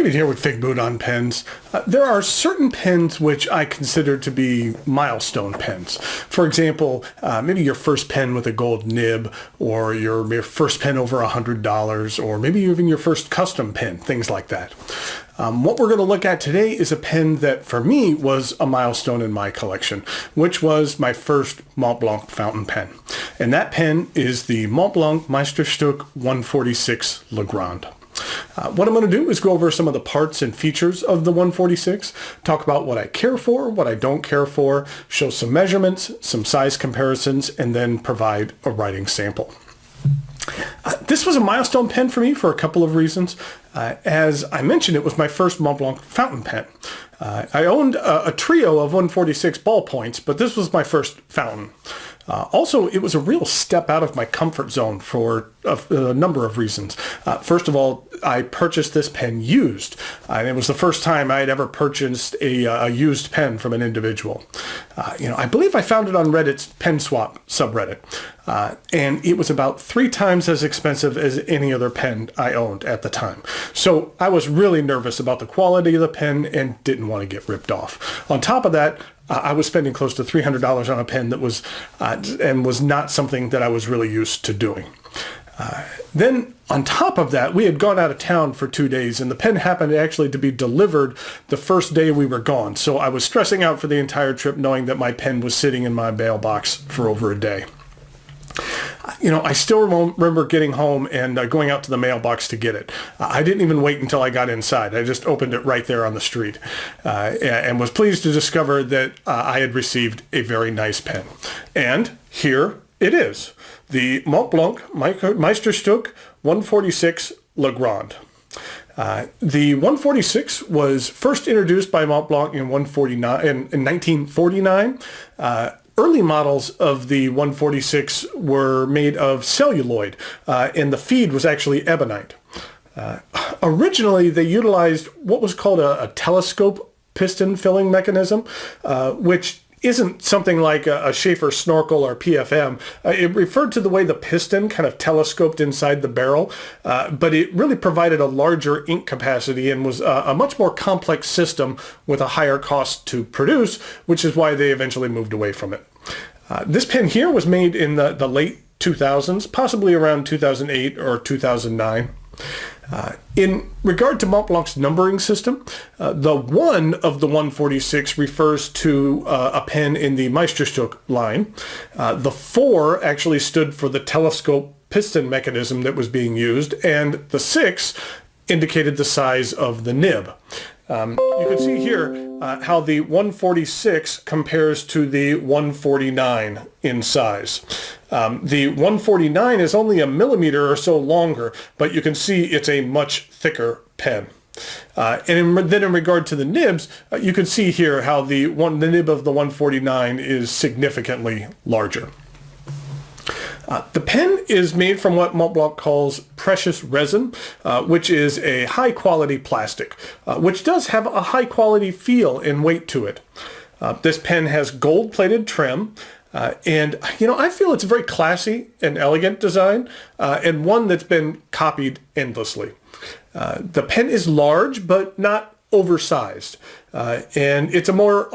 David here with figbootonpens. There are certain pens which I consider to be milestone pens. For example, maybe your first pen with a gold nib, or your first pen over $100, or maybe even your first custom pen, things like that. What we're going to look at today is a pen that for me was a milestone in my collection, which was my first Montblanc fountain pen. And that pen is the Montblanc Meisterstück 146 Legrand. What I'm going to do is go over some of the parts and features of the 146, talk about what I care for, what I don't care for, show some measurements, some size comparisons, and then provide a writing sample. This was a milestone pen for me for a couple of reasons. As I mentioned, it was my first Montblanc fountain pen. I owned a trio of 146 ballpoints, but this was my first fountain. Also, it was a real step out of my comfort zone for a number of reasons. First of all, I purchased this pen used, and it was the first time I had ever purchased a used pen from an individual. I believe I found it on Reddit's Pen Swap subreddit, and it was about 3 times as expensive as any other pen I owned at the time. So I was really nervous about the quality of the pen and didn't want to get ripped off. On top of that, I was spending close to $300 on a pen that was not something that I was really used to doing. Then on top of that, we had gone out of town for 2 days, and the pen happened actually to be delivered the first day we were gone. So I was stressing out for the entire trip, knowing that my pen was sitting in my mailbox for over a day. I still remember getting home and going out to the mailbox to get it. I didn't even wait until I got inside. I just opened it right there on the street and was pleased to discover that I had received a very nice pen. And here it is, the Montblanc Meisterstück 146 Legrand. The 146 was first introduced by Montblanc in 1949. Early models of the 146 were made of celluloid, and the feed was actually ebonite. Originally, they utilized what was called a telescope piston filling mechanism, which isn't something like a Schaefer snorkel or PFM. It referred to the way the piston kind of telescoped inside the barrel, but it really provided a larger ink capacity and was a much more complex system with a higher cost to produce, which is why they eventually moved away from it. This pen here was made in the late 2000s, possibly around 2008 or 2009. In regard to Montblanc's numbering system, the 1 of the 146 refers to a pen in the Meisterstück line. The 4 actually stood for the telescope piston mechanism that was being used, and the 6 indicated the size of the nib. You can see here how the 146 compares to the 149 in size. The 149 is only a millimeter or so longer, but you can see it's a much thicker pen. Then in regard to the nibs, you can see here how the nib of the 149 is significantly larger. The pen is made from what Montblanc calls precious resin, which is a high-quality plastic, which does have a high-quality feel and weight to it. This pen has gold-plated trim, and I feel it's a very classy and elegant design, and one that's been copied endlessly. The pen is large, but not oversized, and it's a more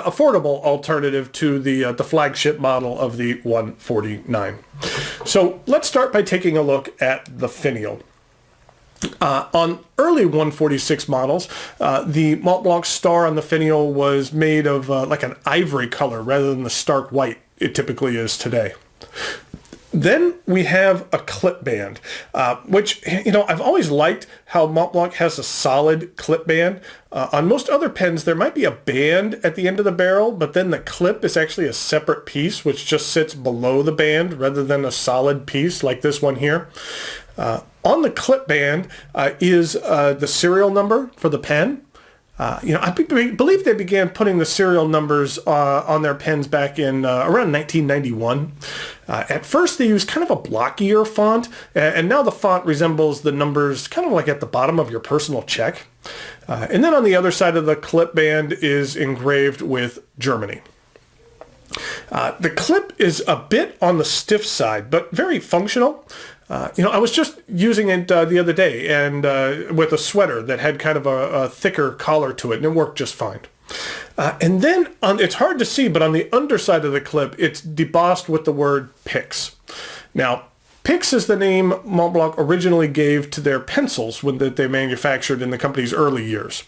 affordable alternative to the flagship model of the 149. So let's start by taking a look at the finial. On early 146 models, the Montblanc star on the finial was made of like an ivory color rather than the stark white it typically is today. Then we have a clip band, which, I've always liked how Montblanc has a solid clip band. On most other pens, there might be a band at the end of the barrel, but then the clip is actually a separate piece, which just sits below the band rather than a solid piece like this one here. On the clip band is the serial number for the pen. I believe they began putting the serial numbers on their pens back in around 1991. At first, they used kind of a blockier font, and now the font resembles the numbers kind of like at the bottom of your personal check. And then on the other side of the clip band is engraved with Germany. The clip is a bit on the stiff side, but very functional. I was just using it the other day and with a sweater that had kind of a thicker collar to it, and it worked just fine. And then it's hard to see, but on the underside of the clip, it's debossed with the word Pix. Now, Pix is the name Montblanc originally gave to their pencils that they manufactured in the company's early years.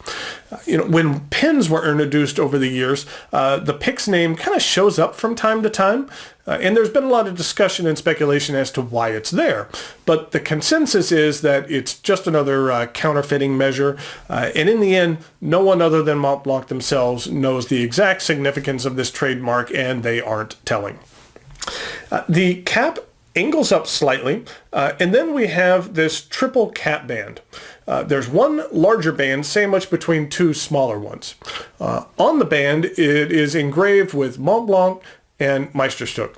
When pens were introduced over the years, the Pix name kind of shows up from time to time, and there's been a lot of discussion and speculation as to why it's there. But the consensus is that it's just another counterfeiting measure, and in the end, no one other than Montblanc themselves knows the exact significance of this trademark, and they aren't telling. The cap angles up slightly, and then we have this triple cap band. There's one larger band sandwiched between two smaller ones. On the band, it is engraved with Montblanc and Meisterstück.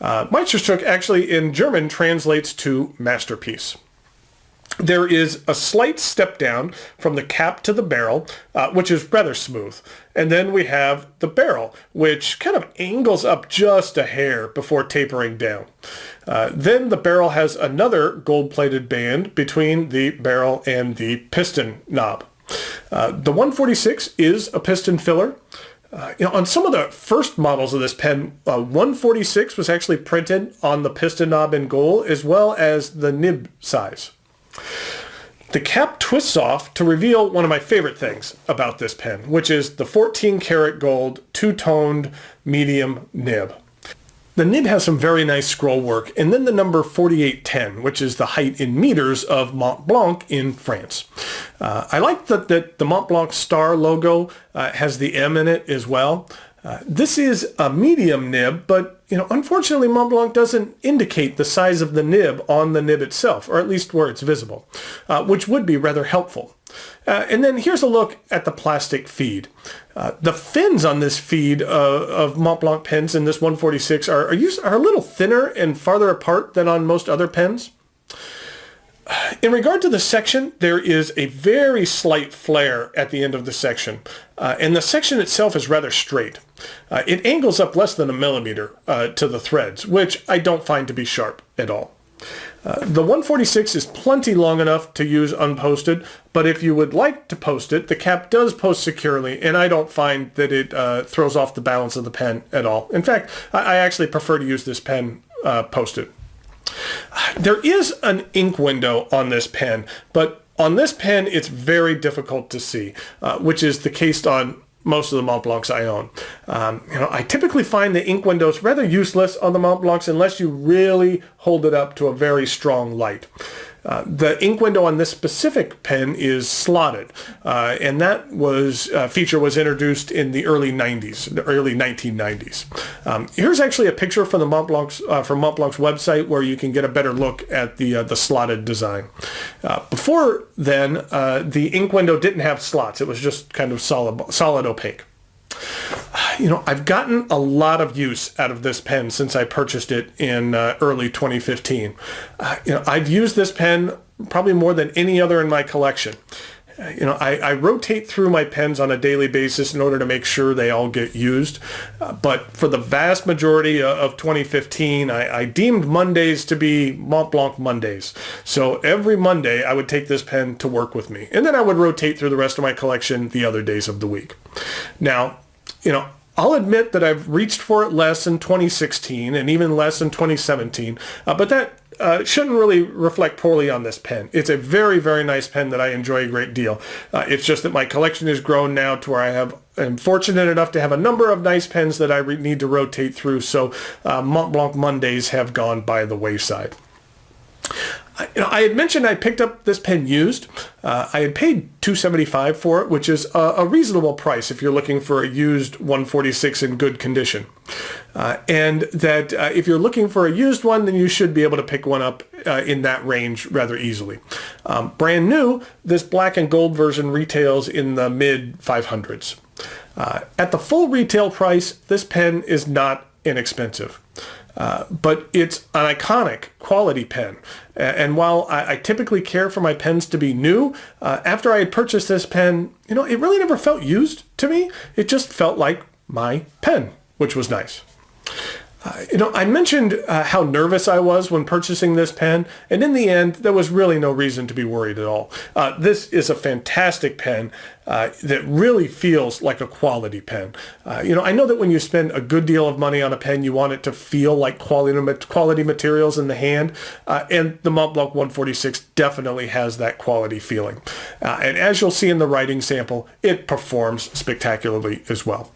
Meisterstück actually in German translates to masterpiece. There is a slight step down from the cap to the barrel, which is rather smooth. And then we have the barrel, which kind of angles up just a hair before tapering down. Then the barrel has another gold-plated band between the barrel and the piston knob. The 146 is a piston filler. On some of the first models of this pen, 146 was actually printed on the piston knob in gold, as well as the nib size. The cap twists off to reveal one of my favorite things about this pen, which is the 14 karat gold two-toned medium nib. The nib has some very nice scroll work, and then the number 4810, which is the height in meters of Montblanc in France. I like that the Montblanc star logo has the M in it as well. This is a medium nib, but unfortunately Montblanc doesn't indicate the size of the nib on the nib itself, or at least where it's visible, which would be rather helpful. And then here's a look at the plastic feed. The fins on this feed of Montblanc pens in this 146 are a little thinner and farther apart than on most other pens. In regard to the section, there is a very slight flare at the end of the section, and the section itself is rather straight. It angles up less than a millimeter to the threads, which I don't find to be sharp at all. The 146 is plenty long enough to use unposted, but if you would like to post it, the cap does post securely, and I don't find that it throws off the balance of the pen at all. In fact, I actually prefer to use this pen posted. There is an ink window on this pen, but on this pen it's very difficult to see, which is the case on most of the Montblancs I own. I typically find the ink windows rather useless on the Montblancs unless you really hold it up to a very strong light. The ink window on this specific pen is slotted, and that feature was introduced in the early 90s, the early 1990s. Here's actually a picture from Montblanc's website where you can get a better look at the slotted design. Before then, the ink window didn't have slots. It was just kind of solid opaque. I've gotten a lot of use out of this pen since I purchased it in early 2015. I've used this pen probably more than any other in my collection. I rotate through my pens on a daily basis in order to make sure they all get used. But for the vast majority of 2015, I deemed Mondays to be Montblanc Mondays. So every Monday, I would take this pen to work with me. And then I would rotate through the rest of my collection the other days of the week. Now, I'll admit that I've reached for it less in 2016 and even less in 2017, but that shouldn't really reflect poorly on this pen. It's a very, very nice pen that I enjoy a great deal. It's just that my collection has grown now to where I'm fortunate enough to have a number of nice pens that I need to rotate through, so Montblanc Mondays have gone by the wayside. I had mentioned I picked up this pen used. I had paid $275 for it, which is a reasonable price if you're looking for a used 146 in good condition. And that if you're looking for a used one, then you should be able to pick one up in that range rather easily. Brand new, this black and gold version retails in the mid 500s. At the full retail price, this pen is not inexpensive. But it's an iconic quality pen. And while I typically care for my pens to be new, after I had purchased this pen, it really never felt used to me. It just felt like my pen, which was nice. I mentioned how nervous I was when purchasing this pen, and in the end, there was really no reason to be worried at all. This is a fantastic pen that really feels like a quality pen. I know that when you spend a good deal of money on a pen, you want it to feel like quality materials in the hand, and the Montblanc 146 definitely has that quality feeling. And as you'll see in the writing sample, it performs spectacularly as well.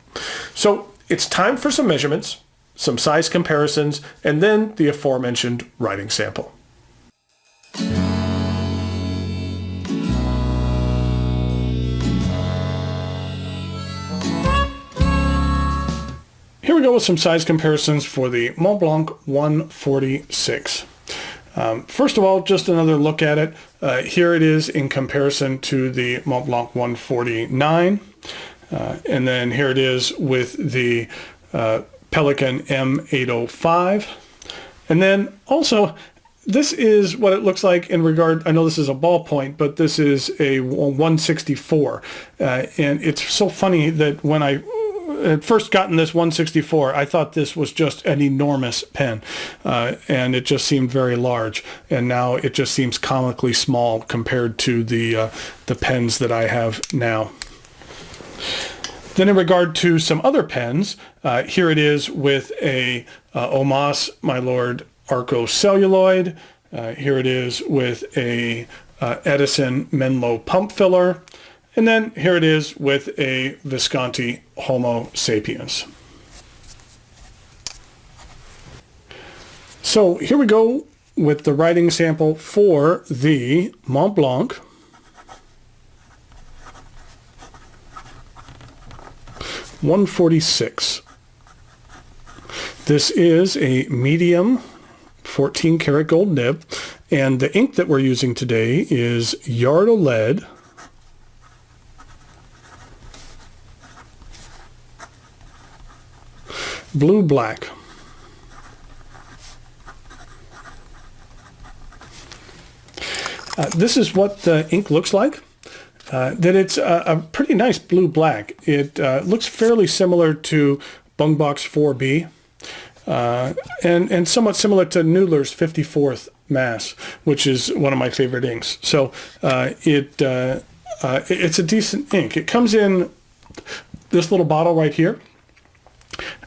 So it's time for some measurements, some size comparisons, and then the aforementioned writing sample. Here we go with some size comparisons for the Montblanc 146. First of all, just another look at it. Here it is in comparison to the Montblanc 149. And then here it is with the Pelikan M805. And then also, this is what it looks like in regard, I know this is a ballpoint, but this is a 164. And it's so funny that when I had first gotten this 164, I thought this was just an enormous pen. And it just seemed very large. And now it just seems comically small compared to the pens that I have now. Then in regard to some other pens, here it is with a Omas, my lord, Arco Celluloid. Here it is with a Edison Menlo pump filler. And then here it is with a Visconti Homo sapiens. So here we go with the writing sample for the Montblanc 146. This is a medium 14 karat gold nib, and the ink that we're using today is Yard of Lead Blue Black. This is what the ink looks like. That it's a pretty nice blue black. It looks fairly similar to Bungbox 4B and somewhat similar to Noodler's 54th Mass, which is one of my favorite inks. So it's a decent ink. It comes in this little bottle right here.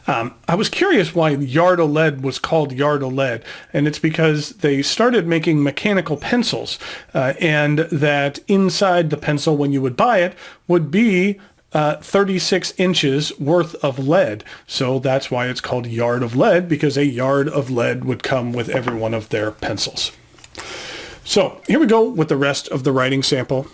I was curious why Yard of Lead was called Yard of Lead, and it's because they started making mechanical pencils, and that inside the pencil, when you would buy it, would be 36 inches worth of lead. So that's why it's called Yard of Lead, because a yard of lead would come with every one of their pencils. So here we go with the rest of the writing sample.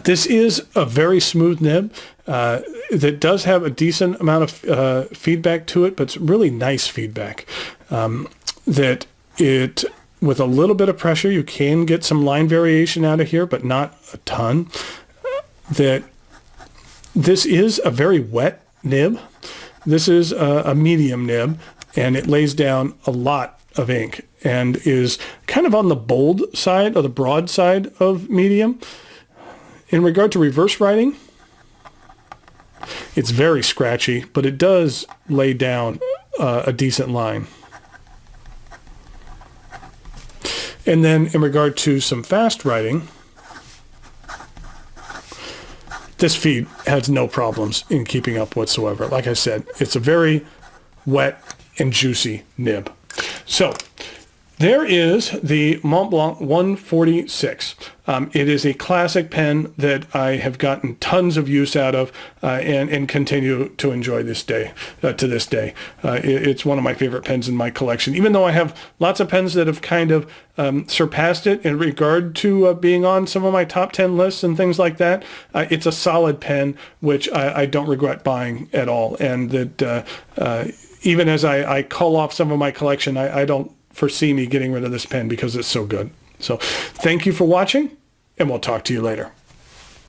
This is a very smooth nib that does have a decent amount of feedback to it, but it's really nice feedback. That it, with a little bit of pressure, you can get some line variation out of here, but not a ton. That this is a very wet nib. This is a medium nib, and it lays down a lot of ink and is kind of on the bold side or the broad side of medium. In regard to reverse writing, it's very scratchy, but it does lay down a decent line. And then in regard to some fast writing, this feed has no problems in keeping up whatsoever. Like I said, it's a very wet and juicy nib. So there is the Montblanc 146. It is a classic pen that I have gotten tons of use out of and continue to enjoy this day, to this day. It's one of my favorite pens in my collection. Even though I have lots of pens that have kind of surpassed it in regard to being on some of my top 10 lists and things like that, it's a solid pen, which I don't regret buying at all. And that even as I cull off some of my collection, I don't foresee me getting rid of this pen because it's so good. So thank you for watching, and we'll talk to you later.